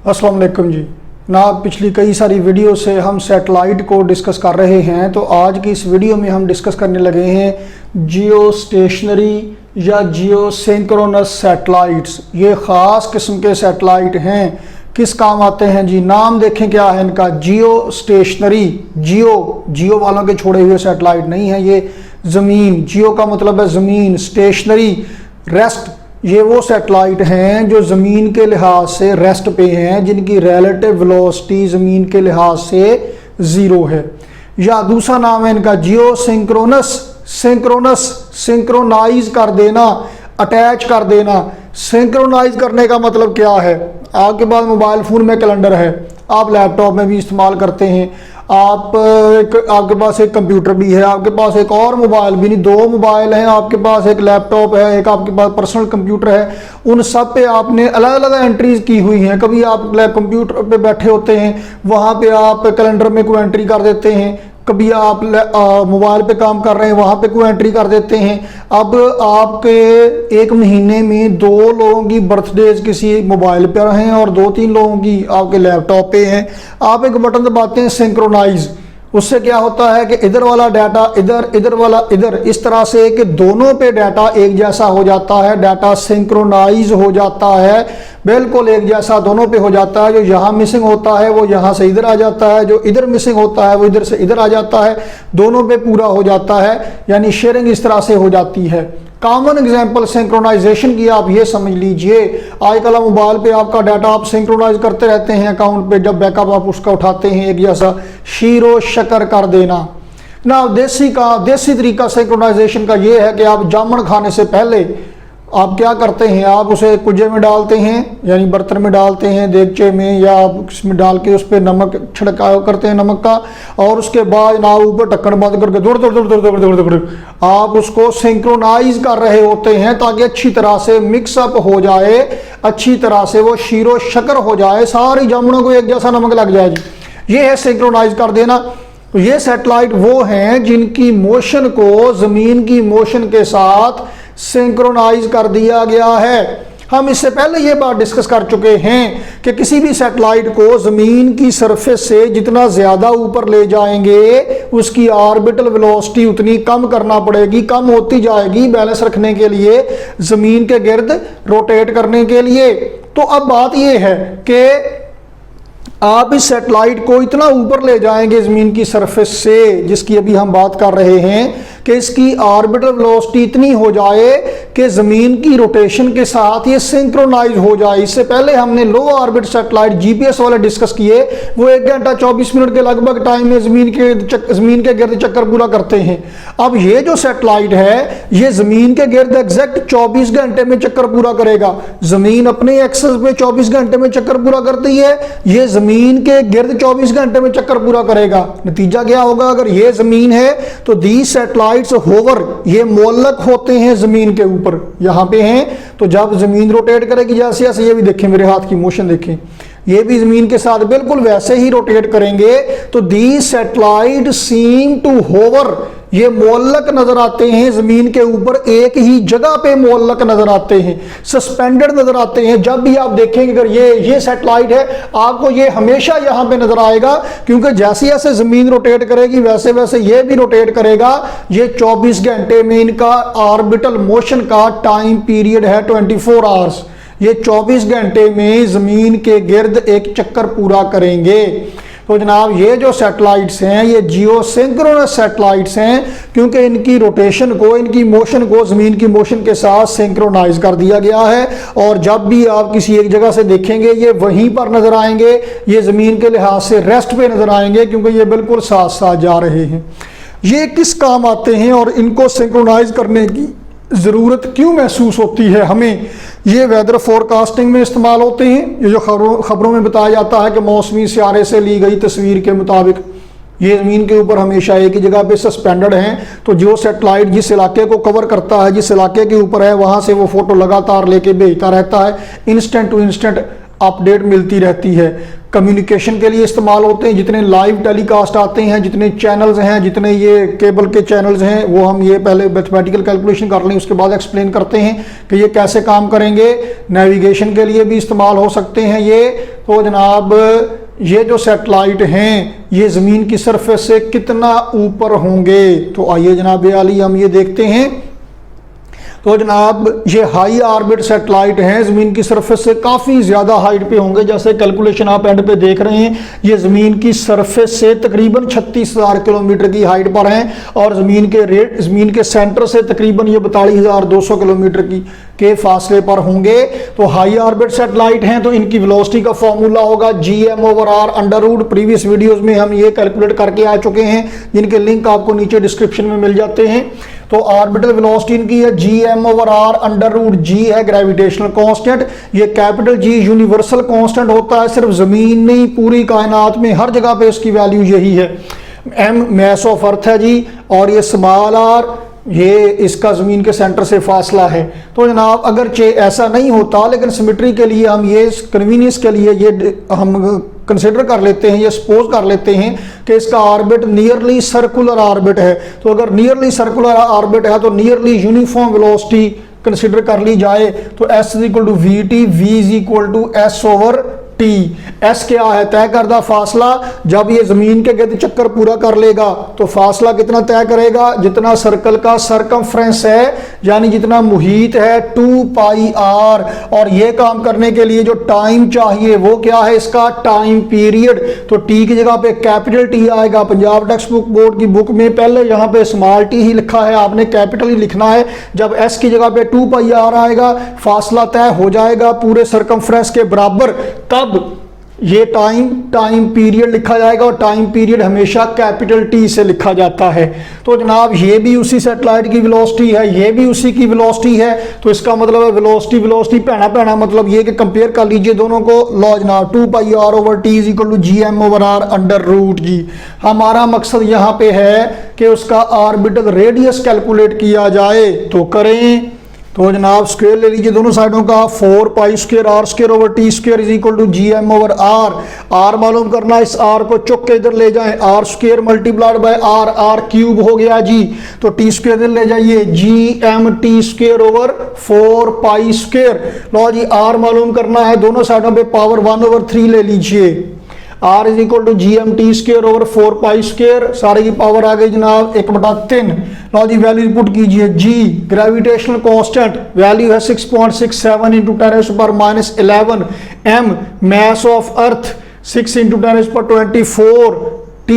अस्सलाम वालेकुम जी ना। पिछली कई सारी वीडियो से हम सैटेलाइट को डिस्कस कर रहे हैं, तो आज की इस वीडियो में हम डिस्कस करने लगे हैं जियो स्टेशनरी या जियो सिंक्रोनस सैटेलाइट्स। ये ख़ास किस्म के सैटेलाइट हैं, किस काम आते हैं जी। नाम देखें क्या है इनका, जियो स्टेशनरी। जियो वालों के छोड़े हुए सैटेलाइट नहीं है ये। ज़मीन, जियो का मतलब है ज़मीन, स्टेशनरी रेस्ट। ये वो सैटेलाइट हैं जो ज़मीन के लिहाज से रेस्ट पे हैं, जिनकी रिलेटिव वेलोसिटी ज़मीन के लिहाज से ज़ीरो है। या दूसरा नाम है इनका जियो सिंक्रोनस। सिंक्रोनाइज कर देना, अटैच कर देना। सिंक्रोनाइज करने का मतलब क्या है, आपके पास मोबाइल फ़ोन में कैलेंडर है, आप लैपटॉप में भी इस्तेमाल करते हैं, आपके पास एक कंप्यूटर भी है, आपके पास एक और मोबाइल भी नहीं, दो मोबाइल हैं आपके पास, एक लैपटॉप है, एक आपके पास पर्सनल कंप्यूटर है। उन सब पे आपने अलग अलग एंट्रीज की हुई हैं। कभी आप कंप्यूटर पे बैठे होते हैं, वहाँ पे आप कैलेंडर में कोई एंट्री कर देते हैं, कभी आप मोबाइल पे काम कर रहे हैं, वहाँ पे कोई एंट्री कर देते हैं। अब आपके एक महीने में 2 लोगों की बर्थडेज किसी मोबाइल पर हैं और 2-3 लोगों की आपके लैपटॉप पे हैं। आप एक बटन दबाते हैं सिंक्रोनाइज, उससे क्या होता है कि इधर वाला डाटा इधर, इधर वाला इधर, इस तरह से कि दोनों पे डाटा एक जैसा हो जाता है। डाटा सिंक्रोनाइज हो जाता है, बिल्कुल एक जैसा दोनों पे हो जाता है। जो यहाँ मिसिंग होता है वो यहाँ से इधर आ जाता है, जो इधर मिसिंग होता है वो इधर से इधर आ जाता है, दोनों पे पूरा हो जाता है। यानी शेयरिंग इस तरह से हो जाती है। कॉमन एग्जांपल सिंक्रोनाइजेशन की आप ये समझ लीजिए, आजकल मोबाइल पे आपका डाटा आप सिंक्रोनाइज करते रहते हैं अकाउंट पे, जब बैकअप आप उसका उठाते हैं एक जैसा शीरो शक्कर कर देना ना। देसी तरीका सिंक्रोनाइजेशन का ये है कि आप जामुन खाने से पहले आप क्या करते हैं, आप उसे कुजे में डालते हैं, यानी बर्तन में डालते हैं, देगचे में, या आप इसमें डाल के उस पर नमक छिड़काव करते हैं नमक का, और उसके बाद ना ऊपर ढक्कन बंद करके दौड़ आप उसको सिंक्रोनाइज कर रहे होते हैं ताकि अच्छी तरह से मिक्सअप हो जाए, अच्छी तरह से वो शीरो शक्कर हो जाए, सारी जामुनों को एक जैसा नमक लग जाए जी। ये है सिंक्रोनाइज कर देना। तो ये सैटेलाइट वो हैं जिनकी मोशन को ज़मीन की मोशन के साथ सिंक्रोनाइज कर दिया गया है। हम इससे पहले ये बात डिस्कस कर चुके हैं कि किसी भी सैटेलाइट को ज़मीन की सरफेस से जितना ज़्यादा ऊपर ले जाएंगे, उसकी ऑर्बिटल वेलोसिटी उतनी कम करना पड़ेगी, कम होती जाएगी बैलेंस रखने के लिए, ज़मीन के गिर्द रोटेट करने के लिए। तो अब बात ये है कि आप इस सैटेलाइट को इतना ऊपर ले जाएंगे ज़मीन की सरफेस से, जिसकी अभी हम बात कर रहे हैं, कि इसकी ऑर्बिटल वेलोसिटी इतनी हो जाए कि ज़मीन की रोटेशन के साथ ये सिंक्रोनाइज हो जाए। इससे पहले हमने लो ऑर्बिट सैटेलाइट जीपीएस वाले डिस्कस किए, वो 1 घंटा 24 मिनट के लगभग टाइम में ज़मीन के गिर्द चक्कर पूरा करते हैं। अब ये जो सैटेलाइट है ये ज़मीन के गिर्द एग्जैक्ट 24 घंटे में चक्कर पूरा करेगा। ज़मीन अपने एक्सेस पे 24 घंटे में चक्कर पूरा करती है, ये ज़मीन के गिर्द 24 घंटे में चक्कर पूरा करेगा। नतीजा क्या होगा, अगर ये ज़मीन है तो दी सैटेलाइट्स होवर, ये मोलक होते हैं ज़मीन के ऊपर, यहाँ पे हैं। तो जब ज़मीन रोटेट करेगी जैसे जैसे, ये भी देखें मेरे हाथ की मोशन देखें, ये भी ज़मीन के साथ बिल्कुल वैसे ही रोटेट करेंगे। तो दी सैटेलाइट सीम टू होवर, ये मोलक नजर आते हैं ज़मीन के ऊपर, एक ही जगह पे मोलक नजर आते हैं, सस्पेंडेड नजर आते हैं। जब भी आप देखेंगे अगर ये सैटेलाइट है, आपको ये हमेशा यहाँ पे नजर आएगा, क्योंकि जैसे जैसे ज़मीन रोटेट करेगी वैसे वैसे ये भी रोटेट करेगा। ये 24 घंटे में इनका ऑर्बिटल मोशन का टाइम पीरियड है 24 आवर्स। ये 24 घंटे में ज़मीन के गिर्द एक चक्कर पूरा करेंगे। तो जनाब ये जो सैटेलाइट्स हैं ये जियो सिंक्रोनस सैटेलाइट्स हैं, क्योंकि इनकी रोटेशन को, इनकी मोशन को ज़मीन की मोशन के साथ सिंक्रोनाइज कर दिया गया है। और जब भी आप किसी एक जगह से देखेंगे ये वहीं पर नज़र आएंगे, ये ज़मीन के लिहाज से रेस्ट पे नज़र आएंगे, क्योंकि ये बिल्कुल साथ साथ जा रहे हैं। ये किस काम आते हैं और इनको सिंक्रोनाइज करने की ज़रूरत क्यों महसूस होती है हमें, ये वेदर फोरकास्टिंग में इस्तेमाल होते हैं। ये जो खबरों में बताया जाता है कि मौसमी सियारे से ली गई तस्वीर के मुताबिक ये ज़मीन के ऊपर हमेशा एक ही जगह पे सस्पेंडेड हैं। तो जो सैटेलाइट जिस इलाके को कवर करता है, जिस इलाके के ऊपर है, वहाँ से वो फ़ोटो लगातार लेके भेजता रहता है, इंस्टेंट टू इंस्टेंट अपडेट मिलती रहती है। कम्युनिकेशन के लिए इस्तेमाल होते हैं, जितने लाइव टेलीकास्ट आते हैं, जितने चैनल्स हैं, जितने ये केबल के चैनल्स हैं, वो हम ये पहले मैथमेटिकल कैलकुलेशन कर लें, उसके बाद एक्सप्लेन करते हैं कि ये कैसे काम करेंगे। नेविगेशन के लिए भी इस्तेमाल हो सकते हैं ये। तो जनाब ये जो सैटेलाइट हैं ये ज़मीन की सरफेस से कितना ऊपर होंगे, तो आइए जनाब आली हम ये देखते हैं। तो जनाब ये हाई ऑर्बिट सैटेलाइट हैं, ज़मीन की सरफेस से काफ़ी ज़्यादा हाइट पे होंगे। जैसे कैलकुलेशन आप एंड पे देख रहे हैं, ये ज़मीन की सरफेस से तकरीबन 36,000 किलोमीटर की हाइट पर हैं और ज़मीन के सेंटर से तकरीबन ये 42,200 किलोमीटर के फासले पर होंगे। तो हाई ऑर्बिट सैटेलाइट हैं तो इनकी वेलोसिटी का फॉर्मूला होगा Gm/r under root. Previous videos में हम ये कैलकुलेट करके आ चुके हैं, जिनके लिंक आपको नीचे डिस्क्रिप्शन में मिल जाते हैं। तो ऑर्बिटल वेलोसिटी इनकी है Gm/r अंडर रूट। G है ग्रेविटेशनल कांस्टेंट, ये कैपिटल G यूनिवर्सल कांस्टेंट होता है, सिर्फ ज़मीन नहीं पूरी कायनात में हर जगह पे इसकी वैल्यू यही है। M मैस ऑफ अर्थ है जी, और ये स्मॉल r ये इसका ज़मीन के सेंटर से फासला है। तो जनाब अगर ऐसा नहीं होता, लेकिन सिमेट्री के लिए हम ये कन्वीनियंस के लिए ये हम कंसिडर कर लेते हैं, ये सपोज कर लेते हैं कि इसका ऑर्बिट नियरली सर्कुलर ऑर्बिट है। तो अगर नियरली सर्कुलर ऑर्बिट है तो नियरली यूनिफॉर्म वेलोसिटी कंसिडर कर ली जाए। तो S is equal to v t, V is equal to S over t. S क्या है? तय करदा फासला। जब ये जमीन के गिर्द चक्कर पूरा कर लेगा तो फासला कितना तय करेगा? जितना सर्कल का सरकमफ्रेंस है, यानी जितना मुहीत है 2 पाई r। और ये काम करने के लिए जो टाइम चाहिए वो क्या है? इसका टाइम पीरियड। तो टी की जगह पे कैपिटल टी आएगा। पंजाब टेक्स्ट बुक बोर्ड की बुक में पहले यहाँ पे स्मॉल टी ही लिखा है, आपने कैपिटल ही लिखना है। जब S की जगह पे 2 पाई r आएगा, फासला तय हो जाएगा पूरे सरकमफ्रेंस के बराबर, तब ये टाइम पीरियड लिखा जाएगा। और टाइम पीरियड हमेशा कैपिटल टी से लिखा जाता है। तो जनाब ये भी उसी सैटेलाइट की वेलोसिटी है, ये भी उसी की वेलोसिटी है। तो इसका मतलब है वेलोसिटी पहना मतलब ये कि कंपेयर कर लीजिए दोनों को। लो जनाब 2 pi r over T is equal to Gm/r under root जी। हमारा मकसद यहाँ पे है कि उसका ऑर्बिटल रेडियस कैलकुलेट किया जाए, तो करें। तो जनाब स्क्वायर ले लीजिए दोनों साइडों का। 4 pi square r square over t square is equal to Gm/r। r मालूम करना, इस r को चुक के इधर ले जाएं, r square multiplied by r cube हो गया जी। तो टी स्क्वायर इधर ले जाइए, Gmt square over 4 pi square. लो जी r मालूम करना है, दोनों साइडों पे पावर 1/3 ले लीजिए। r is equal to Gmt square over 4 pi square, सारे की पावर आ गई जनाब 1/3। लो जी वैल्यू पुट कीजिए। G ग्रेविटेशनल कांस्टेंट वैल्यू है 6.67 इंटू 10⁻11। M mass of earth 6 into 10⁻24। T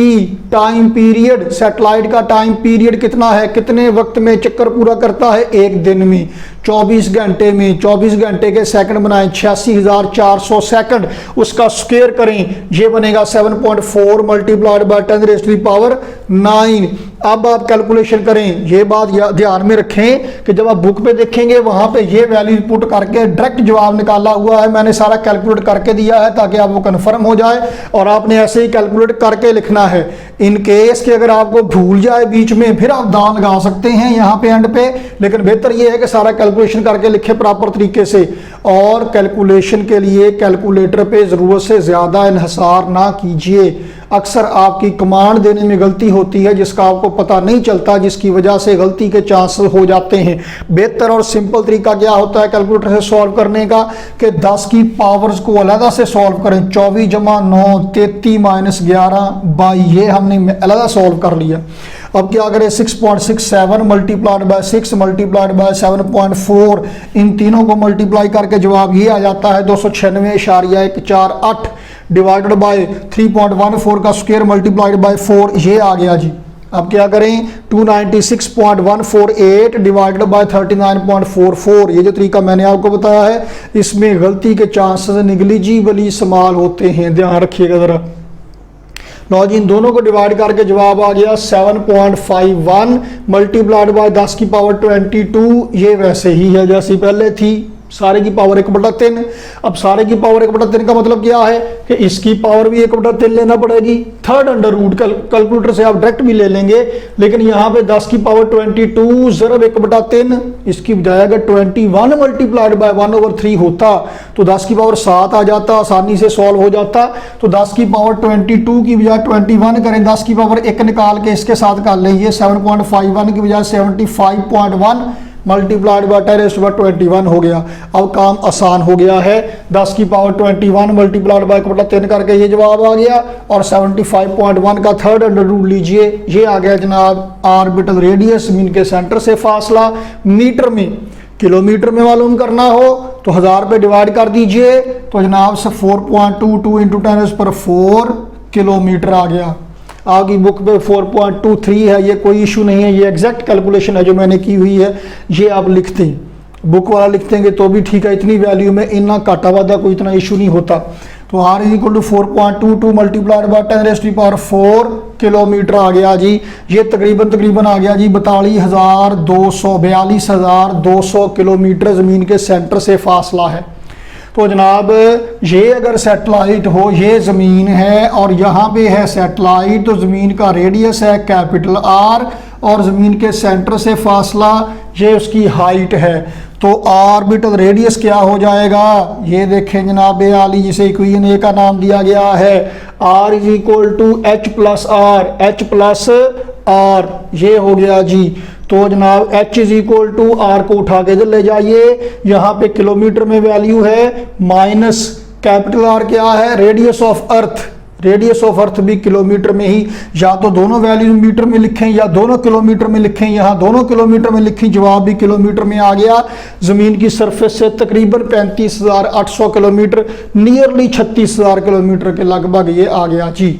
time period, satellite का टाइम पीरियड कितना है, कितने वक्त में चक्कर पूरा करता है? एक दिन में, 24 घंटे में। 24 घंटे के सेकंड बनाएं, 86,400 सेकंड। उसका स्क्वायर करें, ये बनेगा 7.4 मल्टीप्लाइड बाय 10⁻9। अब आप कैलकुलेशन करें, ये बात ध्यान में रखें कि जब आप बुक पे देखेंगे वहां पे ये वैल्यू पुट करके डायरेक्ट जवाब निकाला हुआ है। मैंने सारा कैलकुलेट करके दिया है ताकि आपको कन्फर्म हो जाए, और आपने ऐसे ही कैलकुलेट करके लिखना है। इन केस कि अगर आपको भूल जाए बीच में, फिर आप दान लगा सकते हैं यहाँ पे एंड पे, लेकिन बेहतर ये है कि सारा कैलकुलेशन करके लिखे प्रॉपर तरीके से। और कैलकुलेशन के लिए कैलकुलेटर पे ज़रूरत से ज़्यादा इन्हिसार ना कीजिए। अक्सर आपकी कमांड देने में गलती होती है जिसका आपको पता नहीं चलता, जिसकी वजह से गलती के चांसेस हो जाते हैं। बेहतर और सिंपल तरीका क्या होता है कैलकुलेटर से सॉल्व करने का, कि 10 की पावर्स को अलग से सॉल्व करें। 24 जमा 9 33 माइनस 11 22, ये हमने अलग सॉल्व कर लिया। अब क्या करें, 6.67 मल्टीप्लाइड बाय 6 मल्टीप्लाइड बाय 7.4, इन तीनों को मल्टीप्लाई करके जवाब ये आ जाता है 296.148 डिवाइडेड बाय 3.14 का स्क्वायर मल्टीप्लाइड बाय 4, ये आ गया जी। अब क्या करें, 296.148 डिवाइडेड बाय 39.44। ये जो तरीका मैंने आपको बताया है, इसमें गलती के चांसेस निगलिजिबली स्मॉल होते हैं, ध्यान रखिएगा ज़रा। लो जी इन दोनों को डिवाइड करके जवाब आ गया 7.51 मल्टीप्लाइड बाय 10 की पावर 22। ये वैसे ही है जैसी पहले थी। सारे की पावर 1/3। अब सारे की पावर 1/3 का मतलब क्या है कि इसकी पावर भी 1/3 लेना पड़ेगी। थर्ड अंडर रूट कैलकुलेटर से आप डायरेक्ट भी ले लेंगे, लेकिन यहाँ पे 10 की पावर 22 ज़रब 1/3, इसकी बजाय अगर 21 मल्टीप्लाइड बाय 1/3 होता तो 10 की पावर 7 आ जाता, आसानी से सॉल्व हो जाता। तो 10 की पावर 22 की बजाय 21 करें, 10 की पावर 1 निकाल के इसके साथ कर लेंगे, 7.51 की बजाय 75.1 मल्टीप्लाइड बाय 10⁻21 हो गया। अब काम आसान हो गया है, 10 की पावर 21 मल्टीप्लाइड बाय 1/3 करके ये जवाब आ गया, और 75.1 का थर्ड अंडर रूट लीजिए, ये आ गया जनाब ऑर्बिटल रेडियस, ज़मीन के सेंटर से फासला। मीटर में, किलोमीटर में मालूम करना हो तो 1000 पे डिवाइड कर दीजिए, तो जनाब से 4.22 इंटू 10⁻4 किलोमीटर आ गया। आपकी बुक पे 4.23 है, ये कोई इशू नहीं है, ये एग्जैक्ट कैलकुलेशन है जो मैंने की हुई है, ये आप लिखते हैं, बुक वाला लिखते हैं तो भी ठीक है, इतनी वैल्यू में इतना काटा वादा कोई इतना इशू नहीं होता। तो R = 4.22 मल्टीप्लाइड बाय 10⁻4 किलोमीटर आ गया जी। ये तकरीबन आ गया जी 42,200 किलोमीटर ज़मीन के सेंटर से फासला है। तो जनाब ये अगर सैटेलाइट हो, ये ज़मीन है और यहाँ पे है सैटेलाइट, तो ज़मीन का रेडियस है कैपिटल R और ज़मीन के सेंटर से फासला ये उसकी हाइट है। तो ऑर्बिटल रेडियस क्या हो जाएगा, ये देखें जनाब आली, जिसे इक्वेशन ए का नाम दिया गया है, R = H+R, ये हो गया जी। तो जनाब H = R को उठा के इधर ले जाइए, यहाँ पे किलोमीटर में वैल्यू है माइनस कैपिटल R क्या है, radius of earth, radius of earth भी किलोमीटर में ही, या तो दोनों वैल्यू मीटर में लिखें या दोनों किलोमीटर में लिखें, यहाँ दोनों किलोमीटर में लिखें, जवाब भी किलोमीटर में आ गया। ज़मीन की सरफेस से तकरीबन 35,800 किलोमीटर, नियरली 36,000 किलोमीटर के लगभग ये आ गया जी।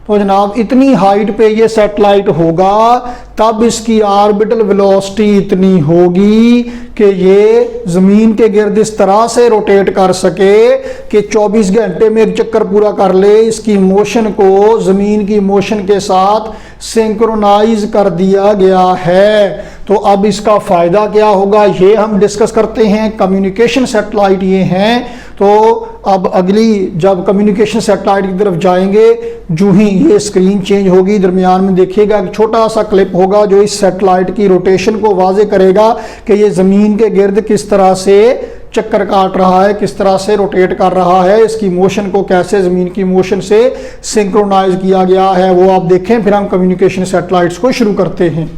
तो जनाब इतनी हाइट पे ये सैटेलाइट होगा, तब इसकी ऑर्बिटल वेलोसिटी इतनी होगी कि ये ज़मीन के गिर्द इस तरह से रोटेट कर सके कि 24 घंटे में एक चक्कर पूरा कर ले। इसकी मोशन को ज़मीन की मोशन के साथ सिंक्रोनाइज कर दिया गया है। तो अब इसका फ़ायदा क्या होगा ये हम डिस्कस करते हैं। कम्युनिकेशन सैटेलाइट ये हैं, तो अब अगली जब कम्युनिकेशन सैटेलाइट की तरफ जाएंगे, जो ही ये स्क्रीन चेंज होगी, दरमियान में देखिएगा एक छोटा सा क्लिप होगा जो इस सैटेलाइट की रोटेशन को वाजे करेगा कि ये ज़मीन के गिर्द किस तरह से चक्कर काट रहा है, किस तरह से रोटेट कर रहा है, इसकी मोशन को कैसे ज़मीन की मोशन से सिंक्रोनाइज किया गया है, वो आप देखें। फिर हम कम्युनिकेशन सैटेलाइट्स को शुरू करते हैं।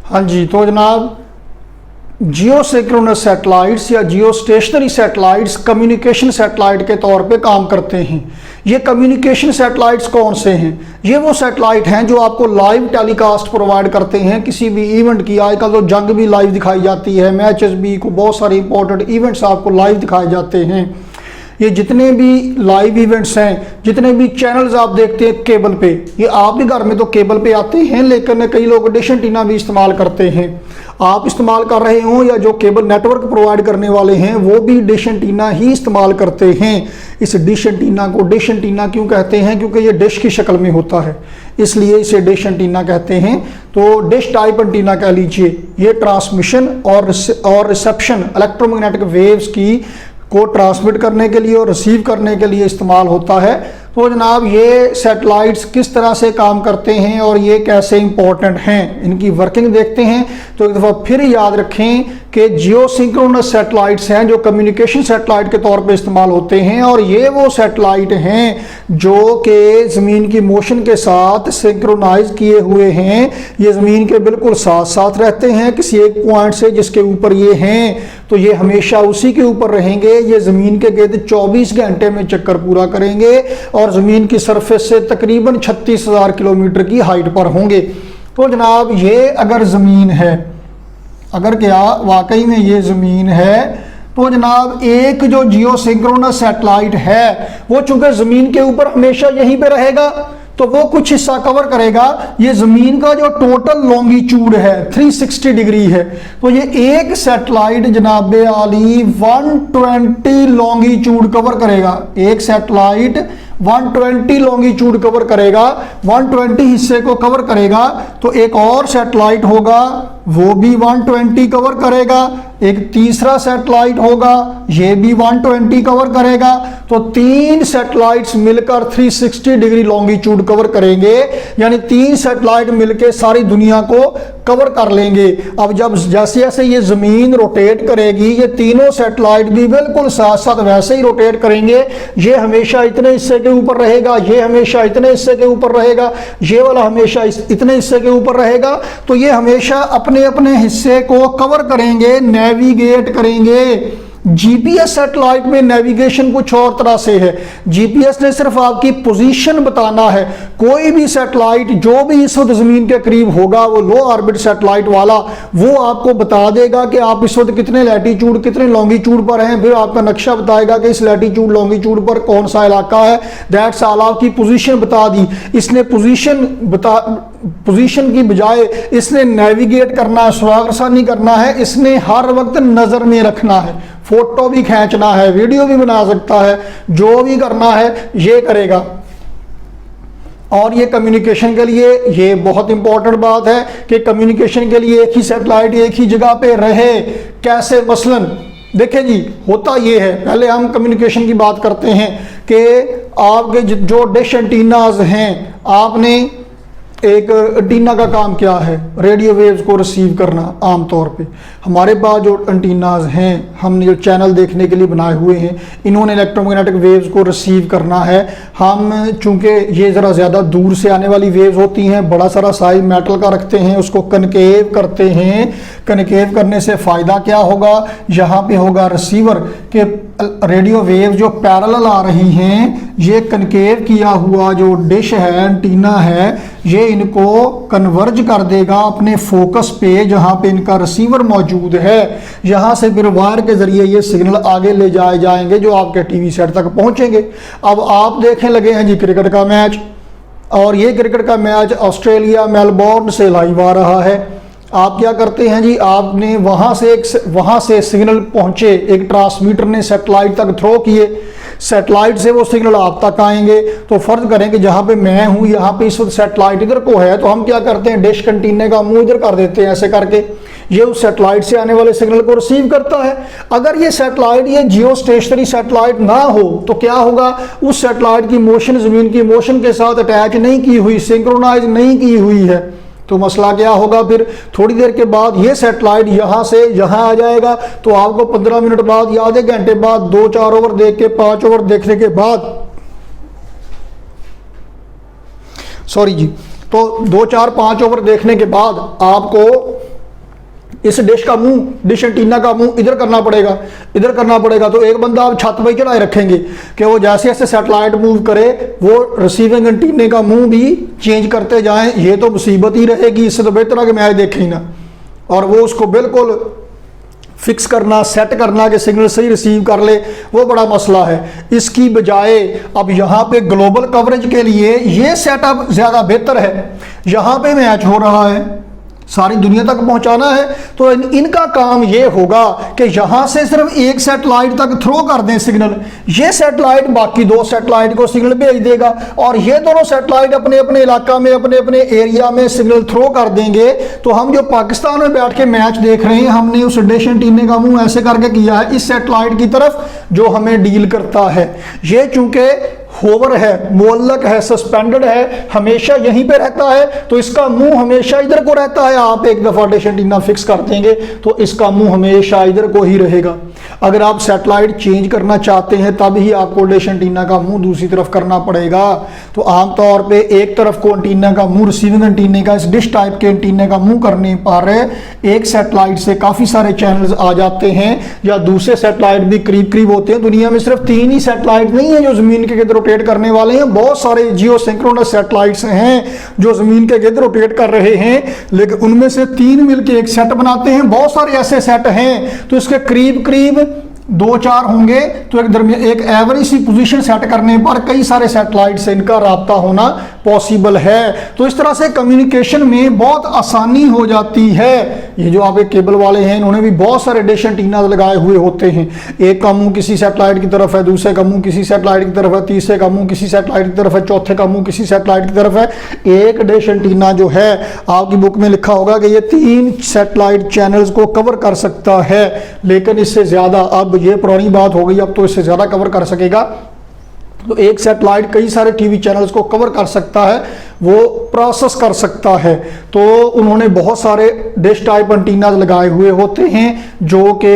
हाँ जी, तो जनाब जियो सिंक्रोनस सैटेलाइट्स या जियो स्टेशनरी सैटेलाइट्स कम्युनिकेशन सैटेलाइट के तौर पे काम करते हैं। ये कम्युनिकेशन सैटेलाइट्स कौन से हैं? ये वो सैटेलाइट हैं जो आपको लाइव टेलीकास्ट प्रोवाइड करते हैं किसी भी इवेंट की। आजकल तो जंग भी लाइव दिखाई जाती है, मैचेस भी, को बहुत सारे इंपॉर्टेंट इवेंट्स आपको लाइव दिखाए जाते हैं। ये जितने भी लाइव इवेंट्स हैं, जितने भी चैनल्स आप देखते हैं केबल पे, ये आप भी घर में तो केबल पे आते हैं, लेकिन कई लोग डिश एंटीना भी इस्तेमाल करते हैं। आप इस्तेमाल कर रहे हो या जो केबल नेटवर्क प्रोवाइड करने वाले हैं वो भी डिश एंटीना ही इस्तेमाल करते हैं। इस डिश एंटीना को डिश एंटीना क्यों कहते हैं? क्योंकि ये डिश की शक्ल में होता है, इसलिए इसे डिश एंटीना कहते हैं। तो डिश टाइप एंटीना कह लीजिए। ये ट्रांसमिशन और रिसेप्शन इलेक्ट्रोमैग्नेटिक वेव्स की को ट्रांसमिट करने के लिए और रिसीव करने के लिए इस्तेमाल होता है। तो जनाब ये सैटेलाइट्स किस तरह से काम करते हैं और ये कैसे इंपॉर्टेंट हैं, इनकी वर्किंग देखते हैं। तो एक दफ़ा फिर याद रखें कि जियो सिंक्रोनस सैटेलाइट्स हैं जो कम्युनिकेशन सैटेलाइट के तौर पे इस्तेमाल होते हैं, और ये वो सैटेलाइट हैं जो कि ज़मीन की मोशन के साथ सिंक्रोनाइज किए हुए हैं। ये ज़मीन के बिल्कुल साथ साथ रहते हैं किसी एक पॉइंट से जिसके ऊपर ये हैं, तो ये हमेशा उसी के ऊपर रहेंगे। ये ज़मीन के गिर्द 24 घंटे में चक्कर पूरा करेंगे और ज़मीन की सरफेस से तकरीबन 36,000 किलोमीटर की हाइट पर होंगे। तो जनाब ये अगर ज़मीन है, अगर क्या वाकई में ये ज़मीन है, तो जनाब एक जो जियो सिंक्रोनस सैटेलाइट है वो चूंकि ज़मीन के ऊपर हमेशा यहीं पे रहेगा तो वो कुछ हिस्सा कवर करेगा। ये ज़मीन का जो टोटल लॉन्गिट्यूड है 360 डिग्री है, तो ये एक सैटेलाइट जनाब आली 120 लॉन्गिट्यूड कवर करेगा। एक सैटेलाइट 120 लॉन्गिट्यूड कवर करेगा, 120 हिस्से को कवर करेगा। तो एक और सैटेलाइट होगा वो भी 120 कवर करेगा, एक तीसरा सैटेलाइट होगा ये भी 120 कवर करेगा। तो तीन सैटेलाइट्स मिलकर 360 डिग्री लॉन्गिट्यूड कवर करेंगे, यानी तीन सैटेलाइट मिलकर सारी दुनिया को कवर कर लेंगे। अब जब जैसे जैसे ये ज़मीन रोटेट करेगी ये तीनों सैटेलाइट भी बिल्कुल साथ साथ वैसे ही रोटेट करेंगे। ये हमेशा इतने हिस्से के ऊपर रहेगा, ये हमेशा इतने हिस्से के ऊपर रहेगा, ये वाला हमेशा इतने हिस्से के ऊपर रहेगा। तो ये हमेशा अपने अपने हिस्से को कवर करेंगे, नेविगेट करेंगे। जीपीएस सैटेलाइट में नेविगेशन कुछ और तरह से है। जीपीएस ने सिर्फ आपकी पोजीशन बताना है। कोई भी सैटेलाइट जो भी इस वक्त ज़मीन के करीब होगा वो लो ऑर्बिट सैटेलाइट वाला वो आपको बता देगा कि आप इस वक्त कितने लैटीट्यूड कितने लॉन्गिट्यूड पर हैं, फिर आपका नक्शा बताएगा कि इस लैटीट्यूड लॉन्गिट्यूड पर कौन सा इलाका है। दैट्स ऑल, आपकी पोजीशन बता दी। इसने पोजीशन की बजाय इसने नेविगेट करना है, स्वागरसा करना है, इसने हर वक्त नज़र में रखना है। फोटो भी खींचना है, वीडियो भी बना सकता है, जो भी करना है ये करेगा। और ये कम्युनिकेशन के लिए ये बहुत इंपॉर्टेंट बात है कि कम्युनिकेशन के लिए एक ही सैटेलाइट एक ही जगह पे रहे। कैसे? मसलन देखिए जी, होता ये है, पहले हम कम्युनिकेशन की बात करते हैं कि आपके जो डिश एंटीनाज हैं, आपने एक एंटीना का काम क्या है? रेडियो वेव्स को रिसीव करना। आमतौर पे हमारे पास जो एंटीनाज हैं, हमने जो चैनल देखने के लिए बनाए हुए हैं, इन्होंने इलेक्ट्रोमैग्नेटिक वेव्स को रिसीव करना है। हम चूंकि ये ज़रा ज़्यादा दूर से आने वाली वेव्स होती हैं, बड़ा सारा साइज मेटल का रखते हैं, उसको कनकेव करते हैं। कनकेव करने से फ़ायदा क्या होगा? यहाँ पे होगा रिसीवर के रेडियो वेव जो पैरेलल आ रही हैं, ये कनकेव किया हुआ जो डिश है, एंटीना है, ये इनको कन्वर्ज कर देगा अपने फोकस पे जहाँ पे इनका रिसीवर मौजूद है। यहाँ से फिर वायर के ज़रिए ये सिग्नल आगे ले जाए जाएंगे जो आपके टीवी सेट तक पहुँचेंगे। अब आप देखने लगे हैं जी क्रिकेट का मैच, और ये क्रिकेट का मैच ऑस्ट्रेलिया मेलबोर्न से लाइव आ रहा है। आप क्या करते हैं जी, आपने वहाँ से सिग्नल पहुँचे, एक ट्रांसमीटर ने सैटेलाइट तक थ्रो किए, सैटेलाइट से वो सिग्नल आप तक आएंगे। तो फर्ज करें कि जहाँ पे मैं हूँ यहाँ पे इस वक्त सैटेलाइट इधर को है, तो हम क्या करते हैं, डिश कंटीने का मुंह इधर कर देते हैं, ऐसे करके ये उस सैटेलाइट से आने वाले सिग्नल को रिसीव करता है। अगर ये सैटेलाइट ये जियो स्टेशनरी सैटेलाइट ना हो तो क्या होगा? उस सैटेलाइट की मोशन ज़मीन की मोशन के साथ अटैच नहीं की हुई, सिंक्रोनाइज नहीं की हुई है, तो मसला क्या होगा? फिर थोड़ी देर के बाद ये सैटेलाइट यहाँ से यहाँ आ जाएगा, तो आपको 15 मिनट बाद या आधे घंटे बाद 2-4 ओवर देख के 5 ओवर देखने के बाद, सॉरी जी, तो 2-4-5 ओवर देखने के बाद आपको इस डिश का मुंह, डिश एंटीना का मुंह इधर करना पड़ेगा। तो एक बंदा आप छत पर चढ़ाए रखेंगे कि वो जैसे जैसे सैटेलाइट मूव करे वो रिसीविंग एंटीने का मुंह भी चेंज करते जाएं। ये तो मुसीबत ही रहेगी, इससे तो बेहतर है कि मैच देखें ही ना। और वो उसको बिल्कुल फिक्स करना, सेट करना कि सिग्नल सही रिसीव कर ले, वो बड़ा मसला है। इसकी बजाय अब यहाँ पे ग्लोबल कवरेज के लिए ये सेटअप ज़्यादा बेहतर है। यहाँ पे मैच हो रहा है, सारी दुनिया तक पहुंचाना है, तो इनका काम ये होगा कि यहाँ से सिर्फ एक सैटेलाइट तक थ्रो कर दें सिग्नल, ये सैटेलाइट बाकी 2 सैटेलाइट को सिग्नल भेज देगा, और ये दोनों सैटेलाइट अपने अपने इलाका में, अपने अपने एरिया में सिग्नल थ्रो कर देंगे। तो हम जो पाकिस्तान में बैठ के मैच देख रहे हैं, हमने उस डिश एंटीने का मुंह ऐसे करके किया है इस सैटेलाइट की तरफ जो हमें डील करता है। ये चूंकि होवर है, मुअल्लक है, सस्पेंडेड है, हमेशा यहीं पे रहता है, तो इसका मुंह हमेशा इधर को रहता है। आप एक दफ़ा डिश एंटीना फिक्स कर देंगे तो इसका मुंह हमेशा इधर को ही रहेगा। अगर आप सैटेलाइट चेंज करना चाहते हैं तब ही आपको डिश एंटीना का मुंह दूसरी तरफ करना पड़ेगा। तो आमतौर पे एक तरफ को एंटीना का मुंह, रिसीविंग एंटीने का, इस डिश टाइप के एंटीने का मुंह करने पर एक सैटेलाइट से काफ़ी सारे चैनल्स आ जाते हैं, या दूसरे सैटेलाइट भी करीब करीब होते हैं। दुनिया में सिर्फ 3 ही सैटेलाइट नहीं है जो ज़मीन के गिर्द रोटेट करने वाले हैं, बहुत सारे जियो सिंक्रोनस सैटेलाइट्स हैं जो ज़मीन के गिर्द रोटेट कर रहे हैं, लेकिन उनमें से 3 मिलकर एक सेट बनाते हैं। बहुत सारे ऐसे सेट हैं, तो इसके करीब करीब दो चार होंगे तो एक दरमियान एक एवरेज सी पोजीशन सेट करने पर कई सारे सैटेलाइट से इनका राब्ता होना पॉसिबल है। तो इस तरह से कम्युनिकेशन में बहुत आसानी हो जाती है। ये जो आपके केबल वाले हैं इन्होंने भी बहुत सारे डिश एंटीना लगाए हुए होते हैं। एक का मुंह किसी सैटेलाइट की तरफ है, दूसरे का मुंह किसी सैटेलाइट की तरफ है, तीसरे का मुंह किसी सैटेलाइट की तरफ है, चौथे का मुंह किसी सैटेलाइट की तरफ है। एक डिश एंटीना जो है आपकी बुक में लिखा होगा कि ये 3 सैटेलाइट चैनल्स को कवर कर सकता है, लेकिन इससे ज्यादा, अब ये पुरानी बात हो गई, अब तो इससे ज्यादा कवर कर सकेगा। तो एक सैटेलाइट कई सारे टीवी चैनल्स को कवर कर सकता है, वो प्रोसेस कर सकता है। तो उन्होंने बहुत सारे डिश टाइप एंटीना लगाए हुए होते हैं जो कि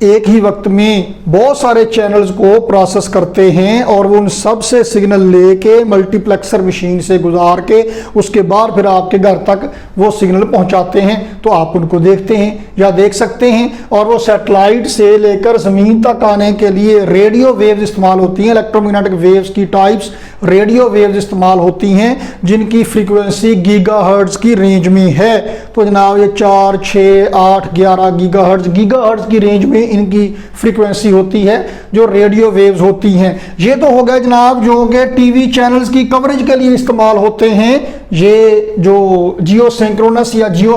एक ही वक्त में बहुत सारे चैनल्स को प्रोसेस करते हैं और वो उन सब से सिग्नल लेके मल्टीप्लेक्सर मशीन से गुजार के उसके बाद फिर आपके घर तक वो सिग्नल पहुंचाते हैं। तो आप उनको देखते हैं या देख सकते हैं। और वो सैटेलाइट से लेकर ज़मीन तक आने के लिए रेडियो वेव्स इस्तेमाल होती हैं, इलेक्ट्रोमैग्नेटिक वेव्स की टाइप्स रेडियो वेव्स इस्तेमाल होती हैं जिनकी फ्रीक्वेंसी गीगाहर्ट्ज़ की रेंज में है। तो जनाब ये 4, 6, 8, 11 गीगाहर्ट्ज़ की रेंज में इनकी फ्रीक्वेंसी होती है जो रेडियो वेव्स होती हैं। ये तो हो गया जनाब जो कि टीवी चैनल्स की कवरेज के लिए इस्तेमाल होते हैं। ये जो जियो सिंक्रोनस या जियो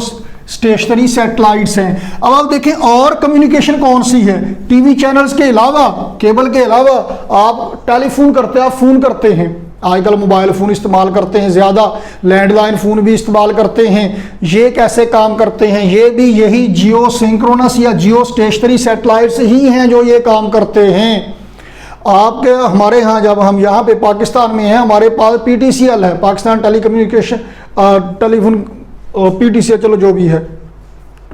स्टेशनरी सैटेलाइट्स हैं। अब आप देखें और कम्युनिकेशन कौन सी है टीवी चैनल्स के अलावा, केबल के अलावा। आप टेलीफोन करते हैं, आप फोन करते हैं, आजकल मोबाइल फ़ोन इस्तेमाल करते हैं ज़्यादा, लैंडलाइन फ़ोन भी इस्तेमाल करते हैं। ये कैसे काम करते हैं? ये भी यही जियो सिंक्रोनस या जियो स्टेशनरी सैटेलाइट्स ही हैं जो ये काम करते हैं। आपके हमारे यहाँ जब हम यहाँ पे पाकिस्तान में हैं, हमारे पास PTCL है, पाकिस्तान टेलीकम्युनिकेशन टेलीफोन PTCL, चलो जो भी है,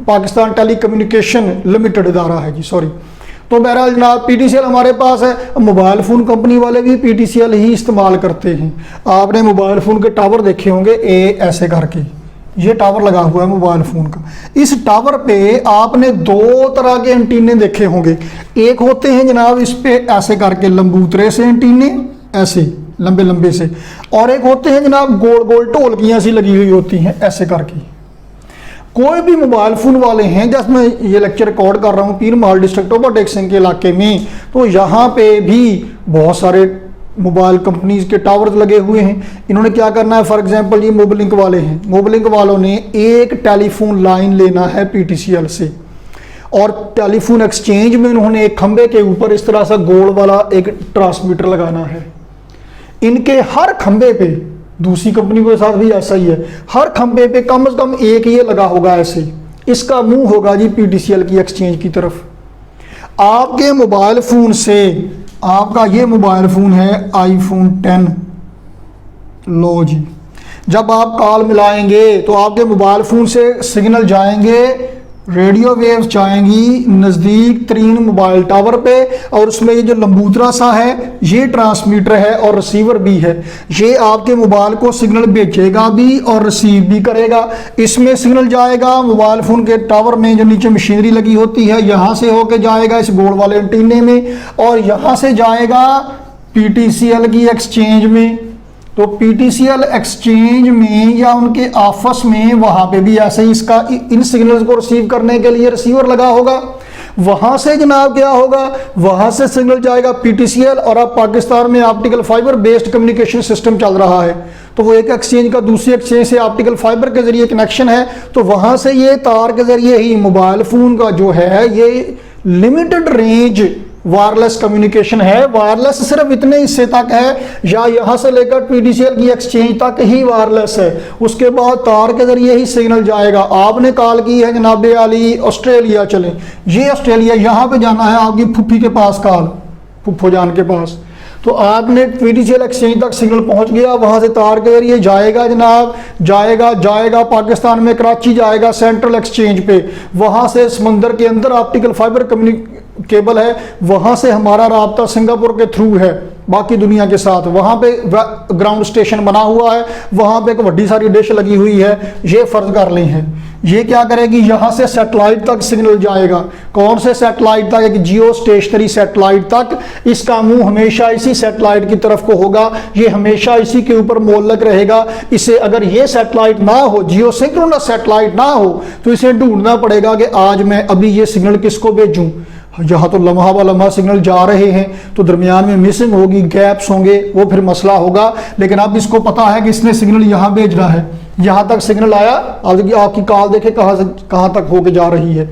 पाकिस्तान टेलीकम्युनिकेशन लिमिटेड इदारा है जी, सॉरी। तो बहरहाल जनाब PTCL हमारे पास है। मोबाइल फ़ोन कंपनी वाले भी PTCL ही इस्तेमाल करते हैं। आपने मोबाइल फ़ोन के टावर देखे होंगे, ऐसे करके ये टावर लगा हुआ है मोबाइल फ़ोन का। इस टावर पे आपने 2 तरह के एंटीने देखे होंगे। एक होते हैं जनाब इस पे ऐसे करके लंबूतरे से एंटीने, ऐसे लंबे लंबे से, और एक होते हैं जनाब गोल गोल ढोलकियाँ सी लगी हुई होती हैं ऐसे करके। कोई भी मोबाइल फ़ोन वाले हैं, जैसे मैं ये लेक्चर रिकॉर्ड कर रहा हूँ पीर महल डिस्ट्रिक्ट ओवरटेक सिंह के इलाके में, तो यहाँ पे भी बहुत सारे मोबाइल कंपनीज के टावर्स लगे हुए हैं। इन्होंने क्या करना है, फॉर एग्जांपल ये मोबलिंक वाले हैं, मोबलिंक वालों ने एक टेलीफोन लाइन लेना है PTCL से, और टेलीफोन एक्सचेंज में उन्होंने एक खंबे के ऊपर इस तरह सा गोल वाला एक ट्रांसमीटर लगाना है। इनके हर खंबे पे, दूसरी कंपनी के साथ भी ऐसा ही है, हर खंबे पे कम से कम एक ये लगा होगा ऐसे, इसका मुंह होगा जी PTCL की एक्सचेंज की तरफ। आपके मोबाइल फ़ोन से, आपका ये मोबाइल फ़ोन है iPhone 10, लो जी, जब आप कॉल मिलाएंगे तो आपके मोबाइल फ़ोन से सिग्नल जाएंगे, रेडियो वेव्स जाएंगी नज़दीक तरीन मोबाइल टावर पे, और उसमें ये जो लंबूतरा सा है ये ट्रांसमीटर है और रिसीवर भी है। ये आपके मोबाइल को सिग्नल भेजेगा भी और रिसीव भी करेगा। इसमें सिग्नल जाएगा मोबाइल फ़ोन के टावर में, जो नीचे मशीनरी लगी होती है, यहाँ से होके जाएगा इस गोल वाले एंटीने में, और यहाँ से जाएगा PTCL की एक्सचेंज में। तो PTCL एक्सचेंज में या उनके आपस में वहाँ पे भी ऐसे ही इसका इन सिग्नल्स को रिसीव करने के लिए रिसीवर लगा होगा। वहाँ से जनाब क्या होगा, वहाँ से सिग्नल जाएगा PTCL, और अब पाकिस्तान में optical fibre based communication system चल रहा है। तो वो एक एक्सचेंज का दूसरे एक्सचेंज से ऑप्टिकल फाइबर के जरिए कनेक्शन है, तो वहाँ से ये तार के जरिए ही मोबाइल फ़ोन का जो है ये लिमिटेड रेंज वायरलेस कम्युनिकेशन है। वायरलेस सिर्फ इतने हिस्से तक है, या यहाँ से लेकर PTCL की एक्सचेंज तक ही वायरलेस है, उसके बाद तार के जरिए ही सिग्नल जाएगा। आपने कॉल की है जनाब अली ऑस्ट्रेलिया, चले ये ऑस्ट्रेलिया, यहाँ पे जाना है आपकी फुफ्फी के पास, कॉल फुफ्फो जान के पास, तो आपने PTCL एक्सचेंज तक सिग्नल पहुंच गया, वहां से तार के जरिए जाएगा जनाब, जाएगा पाकिस्तान में कराची जाएगा सेंट्रल एक्सचेंज पे, वहां से समंदर के अंदर ऑप्टिकल फाइबर केबल है, वहां से हमारा राब्ता सिंगापुर के थ्रू है बाकी दुनिया के साथ। वहां पे ग्राउंड स्टेशन बना हुआ है, वहां पे एक बड़ी सारी डिश लगी हुई है। ये फर्ज कर ली है, ये क्या करेगी, यहाँ से सैटेलाइट तक सिग्नल जाएगा। कौन से सैटेलाइट तक? एक जियो स्टेशनरी सैटेलाइट तक। इसका मुंह हमेशा इसी सैटेलाइट की तरफ को होगा, ये हमेशा इसी के ऊपर मोलक रहेगा। इसे अगर ये सैटेलाइट ना हो, जियो सिंक्रोनस सैटेलाइट ना हो, तो इसे ढूंढना पड़ेगा कि आज मैं अभी ये सिग्नल किसको भेजूं। यहाँ तो लम्हा व लम्हा सिग्नल जा रहे हैं, तो दरमियान में मिसिंग होगी, गैप्स होंगे, वो फिर मसला होगा। लेकिन अब इसको पता है कि इसने सिग्नल यहाँ भेजना है, यहाँ तक सिग्नल आया, आपकी कॉल देखे कहाँ तक होके जा रही है।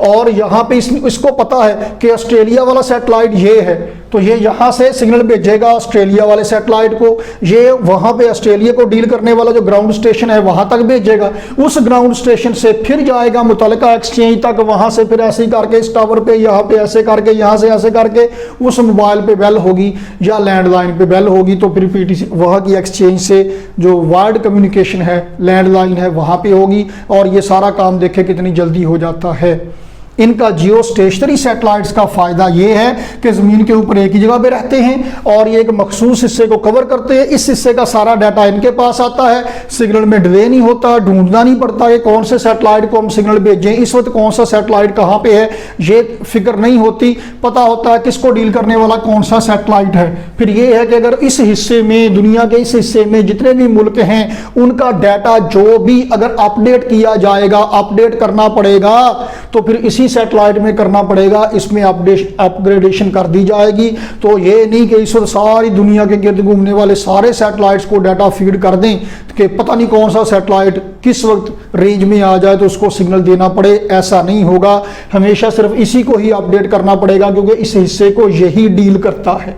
और यहाँ पे इसको पता है कि ऑस्ट्रेलिया वाला सैटेलाइट ये है, तो ये यहाँ से सिग्नल भेजेगा ऑस्ट्रेलिया वाले सैटेलाइट को, ये वहाँ पे ऑस्ट्रेलिया को डील करने वाला जो ग्राउंड स्टेशन है वहाँ तक भेजेगा, उस ग्राउंड स्टेशन से फिर जाएगा मुतलका एक्सचेंज तक, वहाँ से फिर ऐसे ही करके इस टावर पे, यहाँ पे ऐसे करके, यहाँ से ऐसे करके उस मोबाइल पे बेल होगी या लैंडलाइन पे बेल होगी, तो फिर पीटीसी वहाँ की एक्सचेंज से जो वायर्ड कम्युनिकेशन है, लैंडलाइन है, वहाँ पे होगी। और ये सारा काम देखे कितनी जल्दी हो जाता है। इनका जियो स्टेशनरी सैटेलाइट्स का फ़ायदा ये है कि ज़मीन के ऊपर एक ही जगह पे रहते हैं और ये एक मखसूस हिस्से को कवर करते हैं। इस हिस्से का सारा डाटा इनके पास आता है, सिग्नल में डिले नहीं होता, ढूंढना नहीं पड़ता कि कौन से सैटेलाइट को हम सिग्नल भेजें, इस वक्त कौन सा सैटेलाइट कहाँ पे है, ये फिक्र नहीं होती। पता होता है किसको डील करने वाला कौन सा सैटेलाइट है। फिर ये है कि अगर इस हिस्से में, दुनिया के इस हिस्से में जितने भी मुल्क हैं, उनका डाटा जो भी अगर अपडेट किया जाएगा, अपडेट करना पड़ेगा, तो फिर इसी सैटेलाइट में करना पड़ेगा, इसमें अपग्रेडेशन कर दी जाएगी। तो ये नहीं कि इस वक्त सारी दुनिया के गिर्द घूमने वाले सारे सैटेलाइट्स को डाटा फीड कर दें कि पता नहीं कौन सा सैटेलाइट किस वक्त रेंज में आ जाए तो उसको सिग्नल देना पड़े, ऐसा नहीं होगा। हमेशा सिर्फ इसी को ही अपडेट करना पड़ेगा क्योंकि इस हिस्से को यही डील करता है।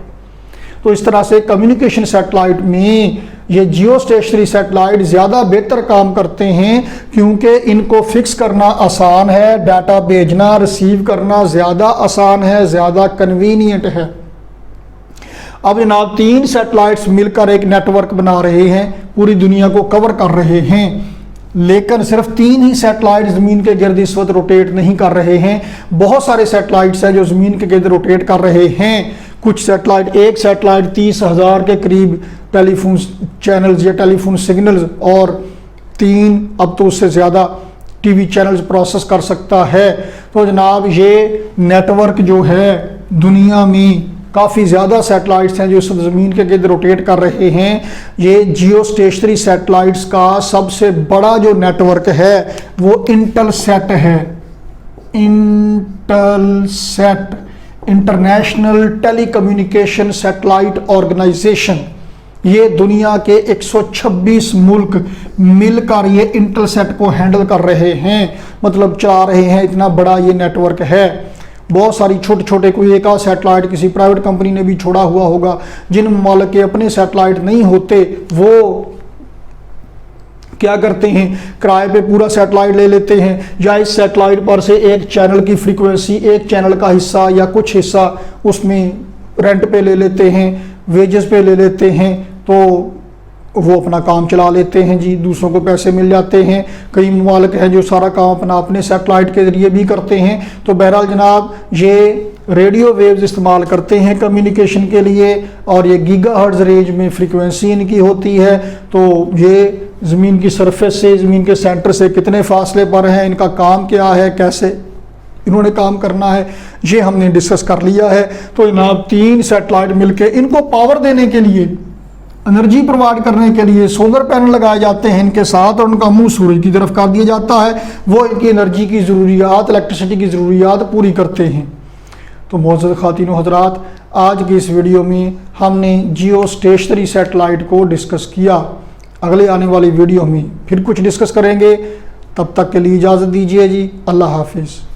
तो इस तरह से कम्युनिकेशन सैटेलाइट में ये जियो स्टेशनरी सैटेलाइट ज़्यादा बेहतर काम करते हैं क्योंकि इनको फिक्स करना आसान है, डाटा भेजना रिसीव करना ज़्यादा आसान है, ज़्यादा कन्वीनियंट है। अब जनाब 3 सैटेलाइट्स मिलकर एक नेटवर्क बना रहे हैं, पूरी दुनिया को कवर कर रहे हैं, लेकिन सिर्फ 3 ही सैटेलाइट ज़मीन के गिर्द इस वक्त रोटेट नहीं कर रहे हैं। बहुत सारे सैटेलाइट्स हैं जो ज़मीन के गिर्द रोटेट कर रहे हैं। कुछ सैटेलाइट, एक सैटेलाइट 30,000 के करीब टेलीफोन चैनल्स या टेलीफोन सिग्नल्स और 3 अब तो उससे ज़्यादा टीवी चैनल्स प्रोसेस कर सकता है। तो जनाब ये नेटवर्क जो है, दुनिया में काफ़ी ज़्यादा सैटेलाइट्स हैं जो इस ज़मीन के गिर्द रोटेट कर रहे हैं। ये जियो स्टेशनरी सैटेलाइट्स का सबसे बड़ा जो नेटवर्क है वो इंटेलसैट है। Intelsat, International Telecommunication Satellite Organization, ये दुनिया के 126 मुल्क मिलकर ये इंटेलसैट को हैंडल कर रहे हैं, मतलब चला रहे हैं। इतना बड़ा ये नेटवर्क है। बहुत सारी छोटे छोटे, कोई एक आध सैटेलाइट किसी प्राइवेट कंपनी ने भी छोड़ा हुआ होगा। जिन ममालिक के अपने सैटेलाइट नहीं होते वो क्या करते हैं, किराए पे पूरा सैटेलाइट ले लेते हैं, या इस सैटेलाइट पर से एक चैनल की फ्रीक्वेंसी, एक चैनल का हिस्सा या कुछ हिस्सा उसमें रेंट पे ले लेते हैं, वेजेस पे ले लेते हैं, तो वो अपना काम चला लेते हैं जी, दूसरों को पैसे मिल जाते हैं। कई ममालिक हैं जो सारा काम अपना अपने सैटेलाइट के ज़रिए भी करते हैं। तो बहरहाल जनाब ये रेडियो वेव्स इस्तेमाल करते हैं कम्युनिकेशन के लिए, और ये गीगाहर्ट्ज़ रेंज में फ्रीक्वेंसी इनकी होती है। तो ये ज़मीन की सरफेस से, ज़मीन के सेंटर से कितने फासले पर हैं, इनका काम क्या है, कैसे इन्होंने काम करना है, ये हमने डिस्कस कर लिया है। तो जनाब 3 सैटेलाइट मिलके इनको पावर देने के लिए, एनर्जी प्रोवाइड करने के लिए सोलर पैनल लगाए जाते हैं इनके साथ, और उनका मुंह सूरज की तरफ कर दिया जाता है। वो इनकी एनर्जी की ज़रूरियात, इलेक्ट्रिसिटी की ज़रूरियात पूरी करते हैं। तो मोअज़्ज़ज़ ख़ातिन व हज़रात, आज की इस वीडियो में हमने जियो स्टेशनरी सैटेलाइट को डिस्कस किया। अगले आने वाली वीडियो में फिर कुछ डिस्कस करेंगे। तब तक के लिए इजाज़त दीजिए जी। अल्लाह हाफिज़।